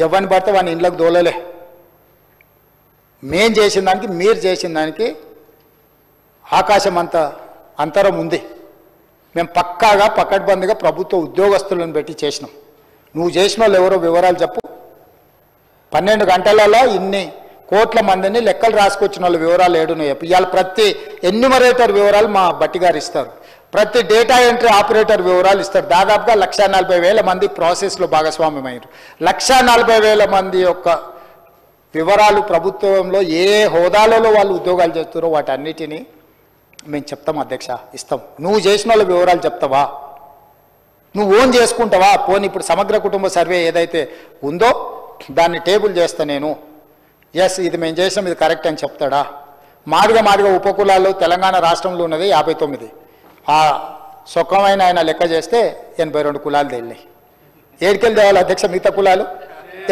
ఎవరిని పడితే వాని ఇంట్లోకి దోలలే. మేం చేసిన దానికి మీరు చేసిన దానికి ఆకాశం అంత అంతరం ఉంది. మేము పక్కాగా పకడ్బందీగా ప్రభుత్వ ఉద్యోగస్తులను పెట్టి చేసినాం. నువ్వు చేసిన వాళ్ళు ఎవరో వివరాలు చెప్పు. 12 గంటలలో ఇన్ని కోట్ల మందిని లెక్కలు రాసుకొచ్చిన వాళ్ళ వివరాలు ఏడున్నాయి. ఇవాళ ప్రతి ఎన్యూమరేటర్ వివరాలు మా బట్టి గారు ఇస్తారు. ప్రతి డేటా ఎంట్రీ ఆపరేటర్ వివరాలు ఇస్తారు. దాదాపుగా 1,40,000 మంది ప్రాసెస్లో భాగస్వామ్యమయ్యారు. 1,40,000 మంది యొక్క వివరాలు ప్రభుత్వంలో ఏ హోదాలలో వాళ్ళు ఉద్యోగాలు చేస్తారో వాటన్నిటినీ మేము చెప్తాం అధ్యక్ష, ఇస్తాం. నువ్వు చేసిన వాళ్ళ వివరాలు చెప్తావా? నువ్వు ఓన్ చేసుకుంటావా? పోనీ ఇప్పుడు సమగ్ర కుటుంబ సర్వే ఏదైతే ఉందో దాన్ని టేబుల్ చేస్తా నేను, ఎస్ ఇది మేము చేసాం ఇది కరెక్ట్ అని చెప్తాడా? మాదిగా ఉపకులాలు తెలంగాణ రాష్ట్రంలో ఉన్నది 59. ఆ సుఖమైన ఆయన లెక్క చేస్తే 82 కులాలు తేలినాయి. ఏడికెళ్ళి తేవాలి అధ్యక్ష మిగతా కులాలు?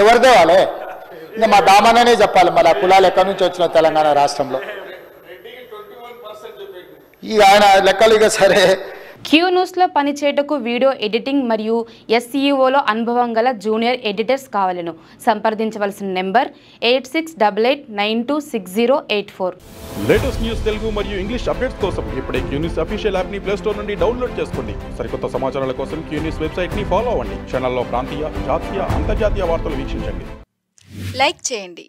ఎవరు తేవాలి? ఇంకా మా దామననే చెప్పాలి మరి ఆ కులాలు ఎక్కడి నుంచి వచ్చిన తెలంగాణ రాష్ట్రంలో. ఈ ఆయన లెక్కలు ఇక సరే. క్యూ న్యూస్లో పనిచేయటకు వీడియో ఎడిటింగ్ మరియు SEOలో అనుభవం గల జూనియర్ ఎడిటర్స్ కావాలను సంప్రదించవలసిన నెంబర్ 8688926084. లేటెస్ట్ న్యూస్ తెలుగు మరియు ఇంగ్లీష్ అప్డేట్స్ కోసం ఇప్పుడే క్యూ న్యూస్ అఫీషియల్ యాప్ని ప్లే స్టోర్ నుండి డౌన్లోడ్ చేసుకోండి. సరికొత్త సమాచారాల కోసం క్యూ న్యూస్ వెబ్సైట్ని ఫాలో అవ్వండి. ఛానల్లో ప్రాంతీయ, జాతీయ, అంతర్జాతీయ వార్తలు వీక్షించండి. లైక్ చేయండి.